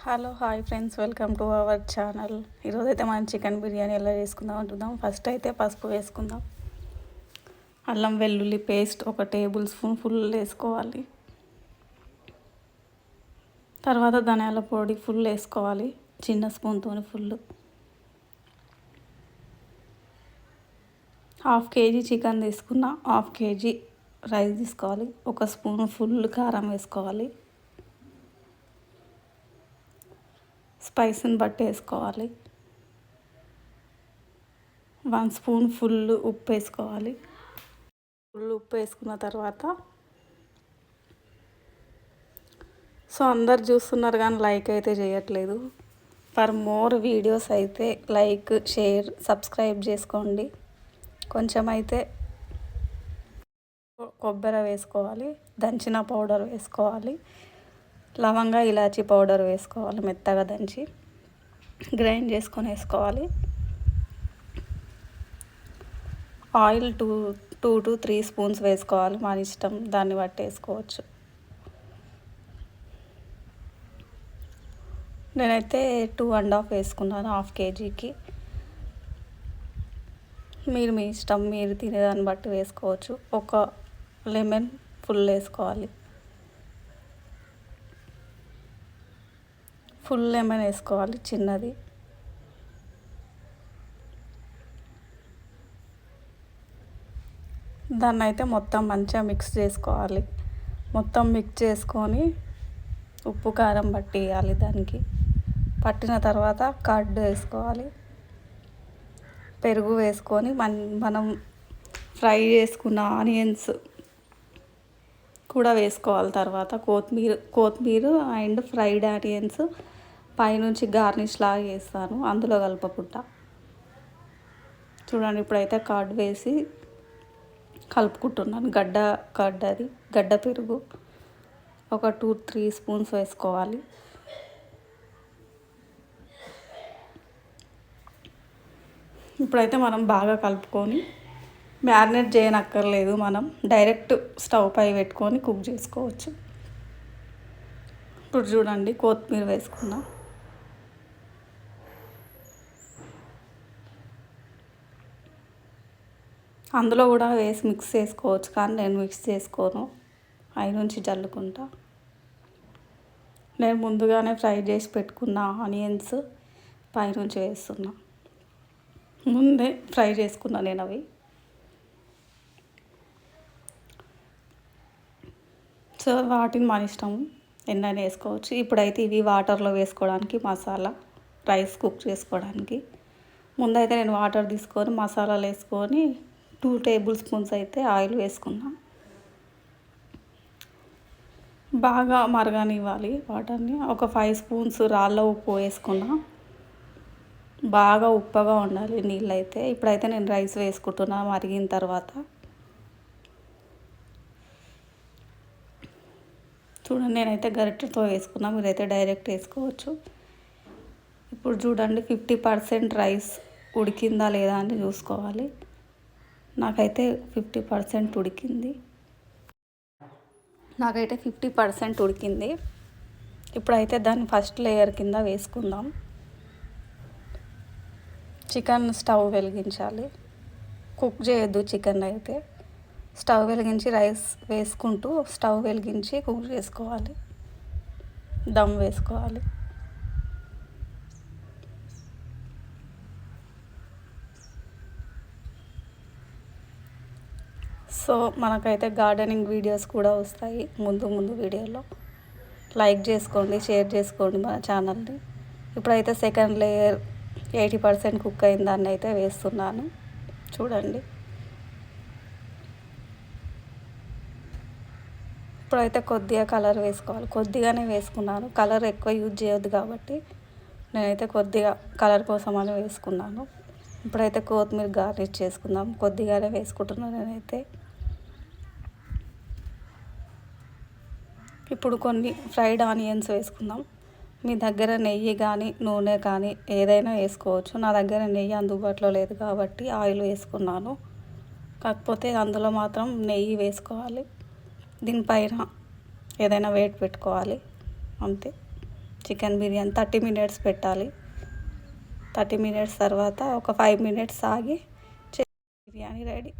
Hello hi friends, welcome to our channel. ఈరోజైతే మనం chicken biryani ఎలా చేసుకుందాం అంటున్నాం. ఫస్ట్ అయితే పసుపు వేసుకుందాం. అల్లం వెల్లుల్లి పేస్ట్ 1 టేబుల్ స్పూన్ ఫుల్ వేసుకోవాలి. తర్వాత ధనియాల పొడి ఫుల్ వేసుకోవాలి, చిన్న స్పూన్తో ఫుల్. 1/2 కేజీ చికెన్ తీసుకున్న, 1/2 కేజీ రైస్ తీసుకోవాలి. 1 స్పూన్ ఫుల్ కారం వేసుకోవాలి. స్పైస్ని బట్టి వేసుకోవాలి. 1 స్పూన్ ఫుల్ ఉప్పు వేసుకోవాలి. ఫుల్ ఉప్పు వేసుకున్న తర్వాత అందరు చూస్తున్నారు కానీ లైక్ అయితే చేయట్లేదు. ఫర్ మోర్ వీడియోస్ అయితే లైక్, షేర్, సబ్స్క్రైబ్ చేసుకోండి. కొంచెం అయితే కొబ్బరి వేసుకోవాలి, దంచిన పౌడర్ వేసుకోవాలి, లవంగా ఇలాచీ పౌడర్ వేసుకోవాలి, మెత్తగా దంచి గ్రైండ్ చేసుకొని వేసుకోవాలి. ఆయిల్ 2 to 3 స్పూన్స్ వేసుకోవాలి, మన ఇష్టం, దాన్ని బట్టి వేసుకోవచ్చు. నేనైతే 2.5 వేసుకున్నాను 1/2 కేజీకి. మీరు మీ ఇష్టం, మీరు తినేదాన్ని బట్టి వేసుకోవచ్చు. 1 లెమన్ ఫుల్ వేసుకోవాలి. ఫుల్ లెమన్ వేసుకోవాలి, చిన్నది. దాన్ని అయితే మొత్తం మంచిగా మిక్స్ చేసుకోవాలి. మొత్తం మిక్స్ చేసుకొని ఉప్పు కారం పట్టియాలి. దానికి పట్టిన తర్వాత కర్డ్ వేసుకోవాలి. పెరుగు వేసుకొని మనం ఫ్రై చేసుకున్న ఆనియన్స్ కూడా వేసుకోవాలి. తర్వాత కొత్తిమీర అండ్ ఫ్రైడ్ ఆనియన్స్ పైనుంచి గార్నిష్ లాగా వేస్తాను, అందులో కలపకుండా. చూడండి, ఇప్పుడైతే కర్డ్ వేసి కలుపుకుంటున్నాను. గడ్డ పెరుగు 2-3 స్పూన్స్ వేసుకోవాలి. ఇప్పుడైతే మనం బాగా కలుపుకొని, మ్యారినేట్ చేయనక్కర్లేదు, మనం డైరెక్ట్ స్టవ్ పై పెట్టుకొని కుక్ చేసుకోవచ్చు. ఇప్పుడు చూడండి, కొత్తిమీర వేసుకున్నాం. అందులో కూడా వేసి మిక్స్ చేసుకోవచ్చు, కానీ నేను మిక్స్ చేసుకోను, నుంచి జల్లుకుంటా. నేను ముందుగానే ఫ్రై చేసి పెట్టుకున్న ఆనియన్స్ పైనుంచి వేస్తున్నా. ముందే ఫ్రై చేసుకున్నా నేను అవి. వాటిని మన ఇష్టం, ఎన్నైనా వేసుకోవచ్చు. ఇప్పుడైతే ఇవి వాటర్లో వేసుకోవడానికి మసాలా, రైస్ కుక్ చేసుకోవడానికి. ముందైతే నేను వాటర్ తీసుకొని మసాలాలు వేసుకొని 2 టేబుల్ స్పూన్స్ అయితే ఆయిల్ వేసుకున్నా. బాగా మరగనివ్వాలి వాటర్ని. 5 స్పూన్స్ రాళ్ళ ఉప్పు వేసుకున్నా. బాగా ఉప్పగా ఉండాలి నీళ్ళు అయితే. ఇప్పుడైతే నేను రైస్ వేసుకుంటున్నా మరిగిన తర్వాత. చూడండి, నేనైతే గరిటెతో వేసుకున్నా, మీరైతే డైరెక్ట్ వేసుకోవచ్చు. ఇప్పుడు చూడండి, 50% రైస్ ఉడికిందా లేదా అని చూసుకోవాలి. నాకైతే 50% ఉడికింది. 50% ఉడికింది. ఇప్పుడైతే దాన్ని ఫస్ట్ లేయర్ కింద వేసుకుందాం. చికెన్ స్టవ్ వెలిగించాలి, కుక్ చేయొద్దు చికెన్ అయితే. స్టవ్ వెలిగించి రైస్ వేసుకుంటూ స్టవ్ వెలిగించి కుక్ చేసుకోవాలి, దమ్ వేసుకోవాలి. మనకైతే గార్డెనింగ్ వీడియోస్ కూడా వస్తాయి ముందు వీడియోలో. లైక్ చేసుకోండి, షేర్ చేసుకోండి మన ఛానల్ని. ఇప్పుడైతే సెకండ్ లేయర్ 80% కుక్ అయిన దాన్ని అయితే వేస్తున్నాను. చూడండి, ఇప్పుడైతే కొద్దిగా కలర్ వేసుకోవాలి. కొద్దిగానే వేసుకున్నాను, కలర్ ఎక్కువ యూజ్ చేయొద్దు కాబట్టి నేనైతే కొద్దిగా కలర్ కోసం అని వేసుకున్నాను. ఇప్పుడైతే కొత్తిమీర గార్నిష్ చేసుకుందాం. కొద్దిగానే వేసుకుంటున్నాను నేనైతే. ఇప్పుడు కొన్ని ఫ్రైడ్ ఆనియన్స్ వేసుకుందాం. మీ దగ్గర నెయ్యి కానీ నూనె కానీ ఏదైనా వేసుకోవచ్చు. నా దగ్గర నెయ్యి అందుబాటులో లేదు కాబట్టి ఆయిల్ వేసుకున్నాను. కాకపోతే అందులో మాత్రం నెయ్యి వేసుకోవాలి. దీనిపైన ఏదైనా వెయిట్ పెట్టుకోవాలి, అంతే. చికెన్ బిర్యానీ 30 మినిట్స్ పెట్టాలి. 30 మినిట్స్ తర్వాత ఒక 5 మినిట్స్ ఆగి బిర్యానీ రెడీ.